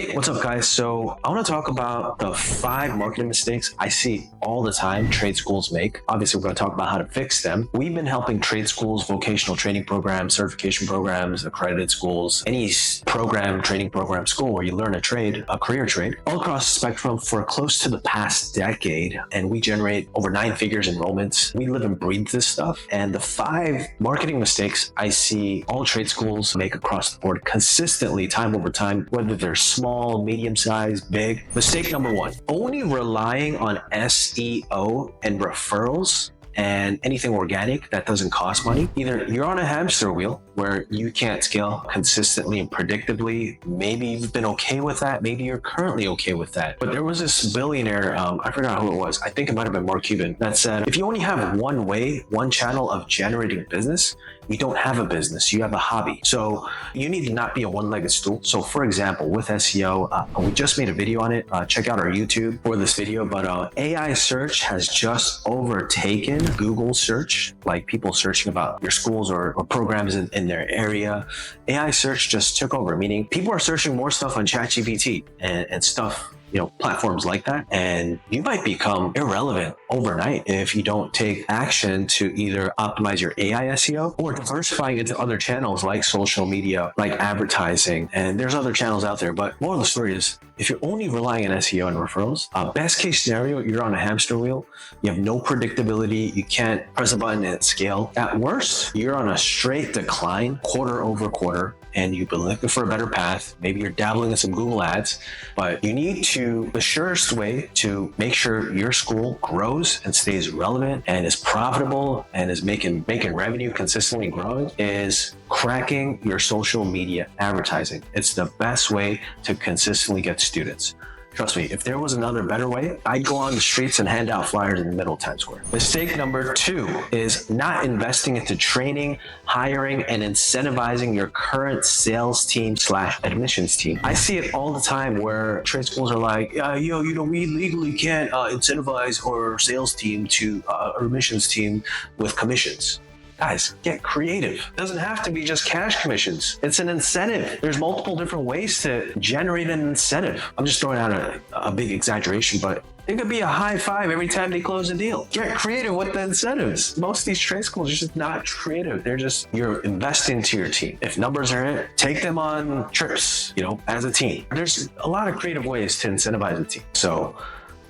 Hey, what's up, guys? So I want to talk about the 5 marketing mistakes I see all the time trade schools make. Obviously, we're going to talk about how to fix them. We've been helping trade schools, vocational training programs, certification programs, accredited schools, any program, training program, school where you learn a trade, a career trade, all across the spectrum for close to the past decade. And we generate over 9 figures enrollments. We live and breathe this stuff. And the 5 marketing mistakes I see all trade schools make across the board consistently, time over time, whether they're small, medium-sized, big. Mistake number 1, only relying on SEO and referrals and anything organic that doesn't cost money. Either you're on a hamster wheel where you can't scale consistently and predictably. Maybe you've been okay with that. Maybe you're currently okay with that. But there was this billionaire, I forgot who it was. I think it might have been Mark Cuban, that said, if you only have one way, one channel of generating business, you don't have a business, you have a hobby. So you need to not be a one-legged stool. So for example, with SEO, we just made a video on it. Check out our YouTube for this video, but AI search has just overtaken Google search, like people searching about your schools or programs in their area. AI search just took over, meaning people are searching more stuff on ChatGPT and stuff, platforms like that. And you might become irrelevant overnight if you don't take action to either optimize your AI SEO or diversifying into other channels like social media, like advertising. And there's other channels out there. But moral of the story is, if you're only relying on SEO and referrals, best case scenario, you're on a hamster wheel. You have no predictability. You can't press a button and scale. At worst, you're on a straight decline quarter over quarter, and you've been looking for a better path. Maybe you're dabbling in some Google ads, but you need to, the surest way to make sure your school grows and stays relevant and is profitable and is making revenue consistently growing is cracking your social media advertising. It's the best way to consistently get students. Trust me, if there was another better way, I'd go on the streets and hand out flyers in the middle of Times Square. Mistake number 2 is not investing into training, hiring, and incentivizing your current sales team / admissions team. I see it all the time where trade schools are like, we legally can't incentivize our sales team to our admissions team with commissions. Guys, get creative. It doesn't have to be just cash commissions. It's an incentive. There's multiple different ways to generate an incentive. I'm just throwing out a big exaggeration, but it could be a high five every time they close a deal. Get creative with the incentives. Most of these trade schools are just not creative. You're investing into your team. If numbers are it, take them on trips, as a team. There's a lot of creative ways to incentivize a team. So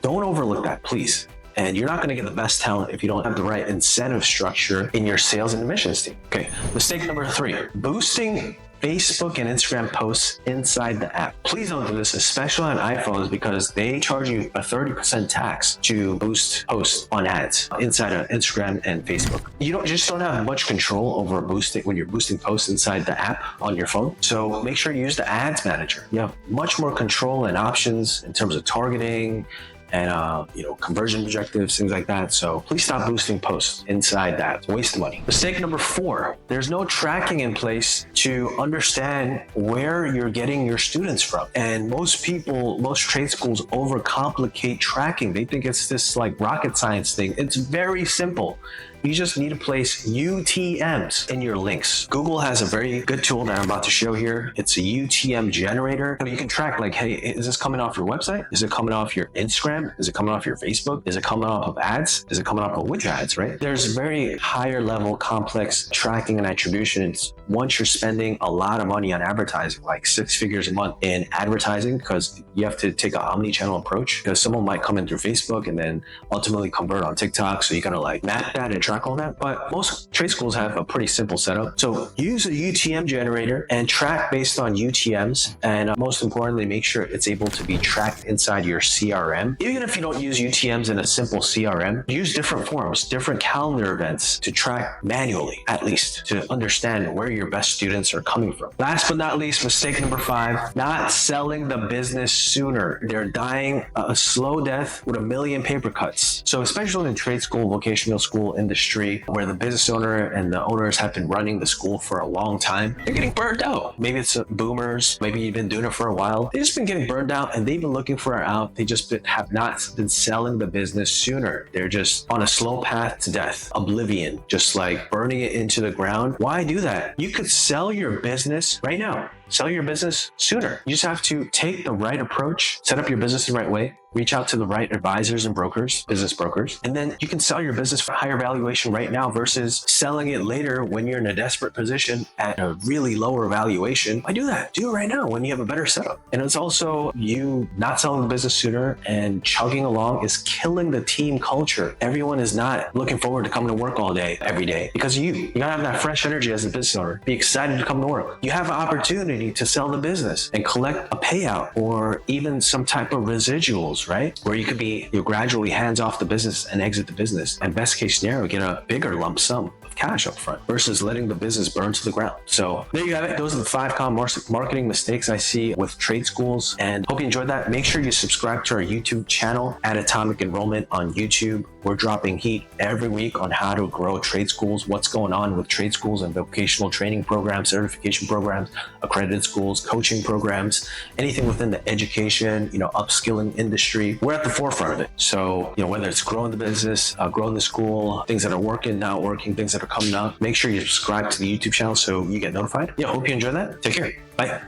don't overlook that, please. And you're not going to get the best talent if you don't have the right incentive structure in your sales and admissions team. Okay, mistake number 3, boosting Facebook and Instagram posts inside the app. Please don't do this, especially on iPhones, because they charge you a 30% tax to boost posts on ads inside of Instagram and Facebook. You just don't have much control over boosting when you're boosting posts inside the app on your phone. So make sure you use the ads manager. You have much more control and options in terms of targeting and conversion objectives, things like that. So please stop boosting posts inside that. It's a waste of money. Mistake number 4, there's no tracking in place to understand where you're getting your students from. And most trade schools overcomplicate tracking. They think it's this like rocket science thing. It's very simple. You just need to place UTMs in your links. Google has a very good tool that I'm about to show here. It's a UTM generator. You can track like, hey, is this coming off your website? Is it coming off your Instagram? Is it coming off your Facebook? Is it coming off of ads? Is it coming off of which ads, right? There's very higher level complex tracking and attribution. Once you're spending a lot of money on advertising, like 6 figures a month in advertising, because you have to take an omni-channel approach, because someone might come in through Facebook and then ultimately convert on TikTok. So you gotta like map that and track all that. But most trade schools have a pretty simple setup. So use a UTM generator and track based on UTMs. And most importantly, make sure it's able to be tracked inside your CRM. Even if you don't use UTMs in a simple CRM, use different forms, different calendar events to track manually, at least, to understand where your best students are coming from. Last but not least, mistake number 5, not selling the business sooner. They're dying a slow death with a million paper cuts. So especially in trade school, vocational school industry, where the business owner and the owners have been running the school for a long time, they're getting burned out. Maybe it's boomers, maybe you've been doing it for a while. They've just been getting burned out and they've been looking for an out. They just have not been selling the business sooner. They're just on a slow path to death, oblivion, just like burning it into the ground. Why do that? You could sell your business right now. sell your business sooner. You just have to take the right approach, set up your business the right way, reach out to the right advisors and brokers, business brokers, and then you can sell your business for a higher valuation right now versus selling it later when you're in a desperate position at a really lower valuation. Why do that? Do it right now when you have a better setup. And it's also you not selling the business sooner and chugging along is killing the team culture. Everyone is not looking forward to coming to work all day, every day, because you gotta have that fresh energy as a business owner. Be excited to come to work. You have an opportunity to sell the business and collect a payout or even some type of residuals, right? Where you could be, you gradually hands off the business and exit the business. And best case scenario, get a bigger lump sum of cash up front versus letting the business burn to the ground. So there you have it. Those are the 5 common marketing mistakes I see with trade schools, and hope you enjoyed that. Make sure you subscribe to our YouTube channel at Atomic Enrollment on YouTube. We're dropping heat every week on how to grow trade schools, what's going on with trade schools and vocational training programs, certification programs, accredited schools, coaching programs, anything within the education, upskilling industry. We're at the forefront of it. So, whether it's growing the business, growing the school, things that are working, not working, things that are coming up, make sure you subscribe to the YouTube channel so you get notified. Hope you enjoy that. Take care. Bye.